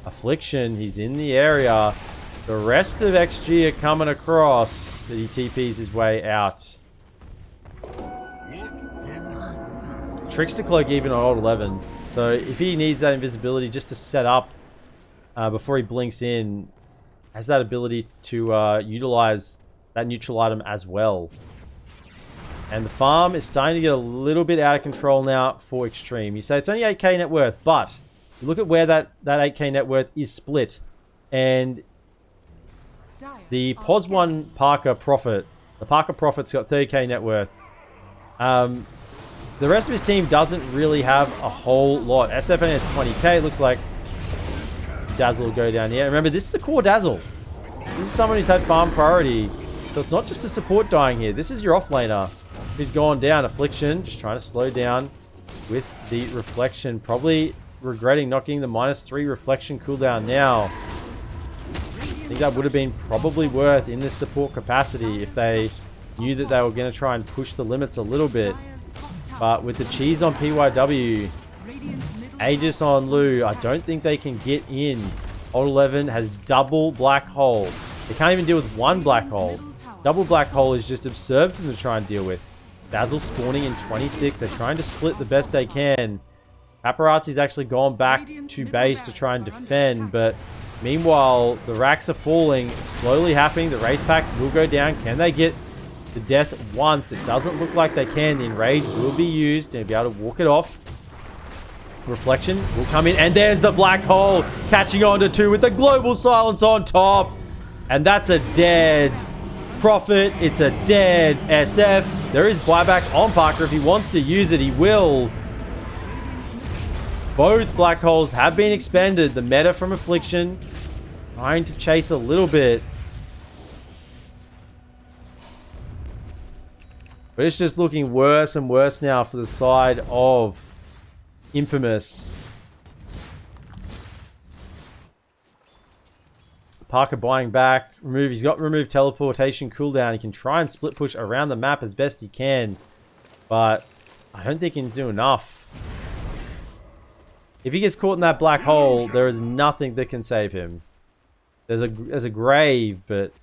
B: Affliction, he's in the area. The rest of XG are coming across. He TPs his way out. Trickster Cloak even on old 11. So if he needs that invisibility just to set up before he blinks in, has that ability to utilize that neutral item as well. And the farm is starting to get a little bit out of control now for Xtreme. You say it's only 8k net worth, but you look at where that 8k net worth is split. And the POS1 Parker Prophet, the Parker Prophet's got 30k net worth. The rest of his team doesn't really have a whole lot. SFN has 20k. It looks like Dazzle will go down here. Remember, this is the core Dazzle. This is someone who's had farm priority. So it's not just a support dying here. This is your offlaner who's gone down. Affliction, just trying to slow down with the reflection. Probably regretting not getting the -3 reflection cooldown now. I think that would have been probably worth in this support capacity if they knew that they were going to try and push the limits a little bit. But with the cheese on PYW, Aegis on Lu, I don't think they can get in. Old 11 has double Black Hole. They can't even deal with one Black Hole. Double Black Hole is just absurd for them to try and deal with. Dazzle spawning in 26. They're trying to split the best they can. Paparazzi's actually gone back to base to try and defend, but meanwhile, the racks are falling. It's slowly happening. The Wraith Pack will go down. Can they get the death once? It doesn't look like they can. The Enrage will be used and be able to walk it off. Reflection will come in, and there's the Black Hole catching on to 2 with the Global Silence on top. And that's a dead Prophet. It's a dead SF. There is buyback on Parker. If he wants to use it, he will. Both Black Holes have been expended. The meta from Affliction trying to chase a little bit. But it's just looking worse and worse now for the side of Infamous. Parker buying back. He's got removed teleportation cooldown. He can try and split push around the map as best he can. But I don't think he can do enough. If he gets caught in that black hole, there is nothing that can save him. There's a grave, but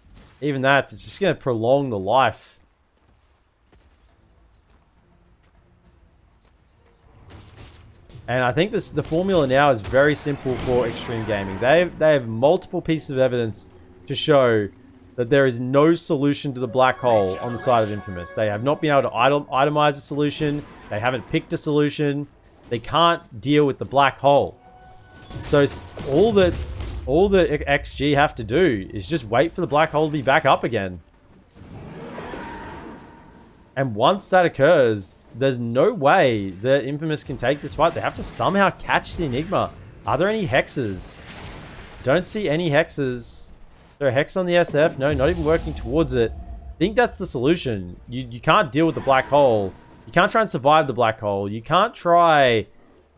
B: even that, it's just going to prolong the life. And I think the formula now is very simple for Xtreme Gaming. They have multiple pieces of evidence to show that there is no solution to the black hole on the side of Infamous. They have not been able to itemize a solution. They haven't picked a solution. They can't deal with the black hole. So it's all that XG have to do is just wait for the black hole to be back up again. And once that occurs, there's no way that Infamous can take this fight. They have to somehow catch the Enigma. Are there any hexes? Don't see any hexes. Is there a hex on the SF? No, not even working towards it. I think that's the solution. You can't deal with the black hole. You can't try and survive the black hole. You can't try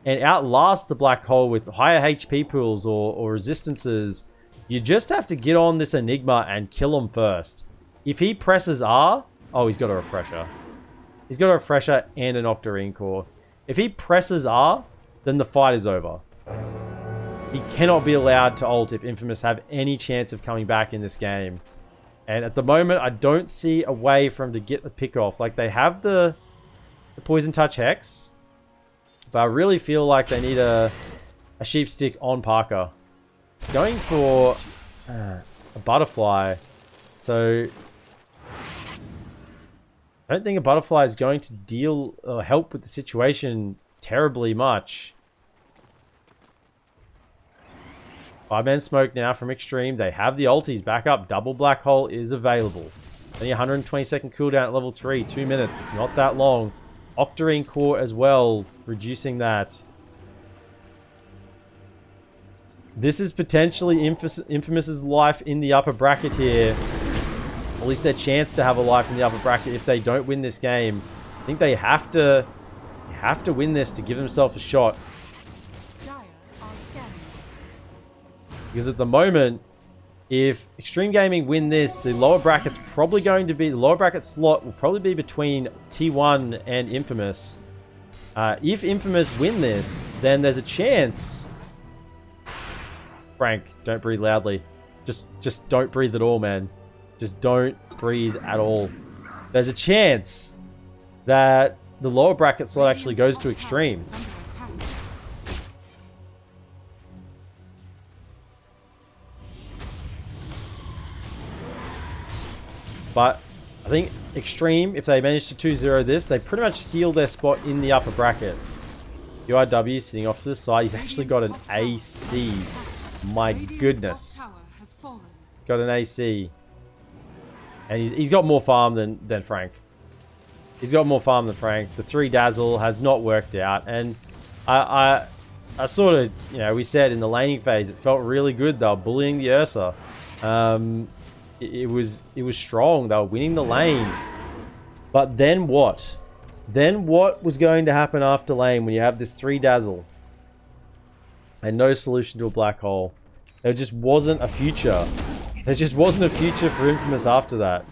B: and outlast the black hole with higher HP pools or resistances. You just have to get on this Enigma and kill him first. If he presses R... Oh, he's got a refresher. He's got a refresher and an Octarine core. If he presses R, then the fight is over. He cannot be allowed to ult if Infamous have any chance of coming back in this game. And at the moment, I don't see a way for him to get the pick off. Like, they have the Poison Touch Hex, but I really feel like they need a Sheep Stick on Parker. Going for a Butterfly. So... I don't think a Butterfly is going to deal or help with the situation terribly much. 5-man smoke now from Xtreme. They have the ultis back up. Double black hole is available. Only 120-second cooldown at level 3. 2 minutes. It's not that long. Octarine core as well, reducing that. This is potentially Infamous's life in the upper bracket here. At least their chance to have a life in the upper bracket if they don't win this game. I think they have to win this to give themselves a shot. Because at the moment, if Xtreme Gaming win this, the lower bracket's probably going to be... The lower bracket slot will probably be between T1 and Infamous. If Infamous win this, then there's a chance... Frank, don't breathe loudly. Just don't breathe at all, man. Just don't breathe at all. There's a chance that the lower bracket slot actually goes to Xtreme. But I think Xtreme, if they manage to 2-0 this, they pretty much seal their spot in the upper bracket. UIW sitting off to the side. He's actually got an AC. My goodness. He's got an AC. And he's got more farm than Frank. He's got more farm than Frank. The 3 Dazzle has not worked out. And I sort of, you know, we said in the laning phase, it felt really good. They were bullying the Ursa. It was strong. They were winning the lane. But then what? Then what was going to happen after lane when you have this 3 Dazzle? And no solution to a black hole. There just wasn't a future. There just wasn't a future for Infamous after that.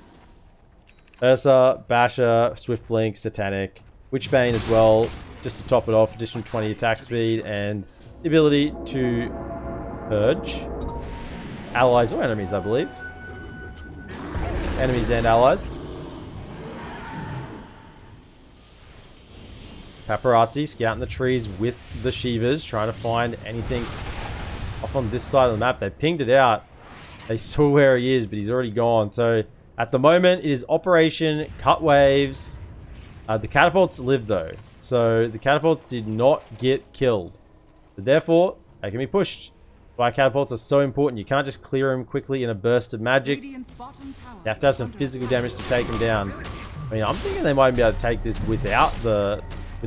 B: Ursa, Basher, Swift Blink, Satanic, Witchbane as well, just to top it off, additional 20 attack speed, and the ability to purge allies or enemies, I believe. Enemies and allies. Paparazzi scouting the trees with the Shivas, trying to find anything off on this side of the map. They pinged it out. They saw where he is, but he's already gone. So at the moment, it is Operation Cut Waves. The catapults live though. So the catapults did not get killed. But therefore, they can be pushed. Why catapults are so important. You can't just clear them quickly in a burst of magic. You have to have some physical damage to take them down. I mean, I'm thinking they might be able to take this without the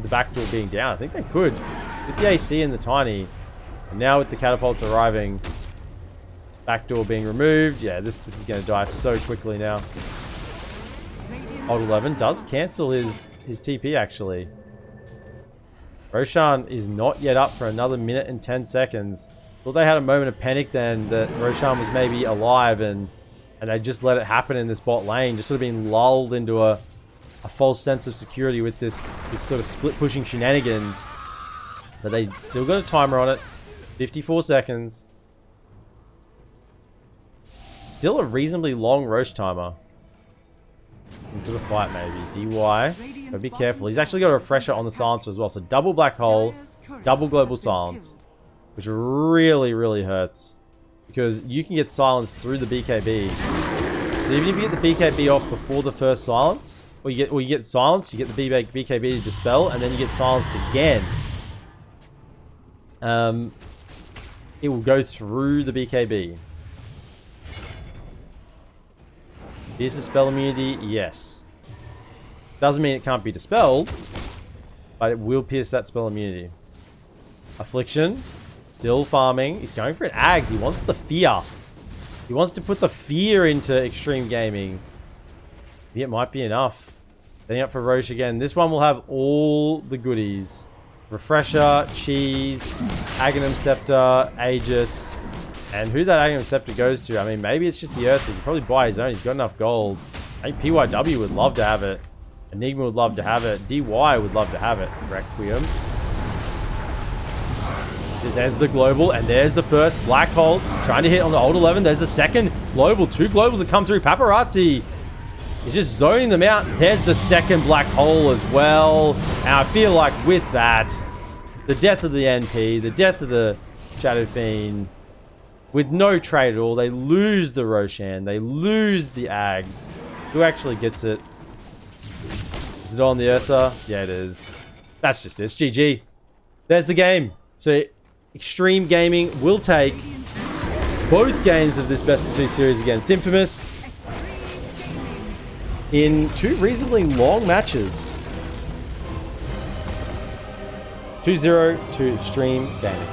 B: back door being down. I think they could. With the AC and the Tiny. And now with the catapults arriving, back door being removed. Yeah, this is going to die so quickly now. Alt 11 does cancel his TP actually. Roshan is not yet up for another minute and 10 seconds. Thought they had a moment of panic then that Roshan was maybe alive and they just let it happen in this bot lane. Just sort of being lulled into a false sense of security with this sort of split pushing shenanigans. But they still got a timer on it. 54 seconds. Still a reasonably long Roche timer. Into the fight, maybe. DY. But be careful. He's actually got a refresher on the silencer as well. So double black hole, double global silence. Which really, really hurts. Because you can get silenced through the BKB. So even if you get the BKB off before the first silence, or you get silenced, you get the BKB to dispel, and then you get silenced again. It will go through the BKB. Pierce spell immunity, yes. Doesn't mean it can't be dispelled, but it will pierce that spell immunity. Affliction, still farming. He's going for an Ags. He wants the fear. He wants to put the fear into Extreme Gaming. Maybe it might be enough. Setting up for Roche again. This one will have all the goodies. Refresher, Cheese, Aghanim Scepter, Aegis. And who that Aghanim Scepter goes to, I mean, maybe it's just the Ursa. He can probably buy his own. He's got enough gold. I think PYW would love to have it. Enigma would love to have it. DY would love to have it. Requiem. There's the global, and there's the first black hole. Trying to hit on the old 11. There's the second global. 2 globals that come through. Paparazzi is just zoning them out. There's the second black hole as well. And I feel like with that, the death of the NP, the death of the Shadow Fiend, with no trade at all, they lose the Roshan. They lose the Ags. Who actually gets it? Is it on the Ursa? Yeah, it is. That's just it. It's GG. There's the game. So Extreme Gaming will take both games of this best of 2 series against Infamous in 2 reasonably long matches. 2-0 to Extreme Gaming.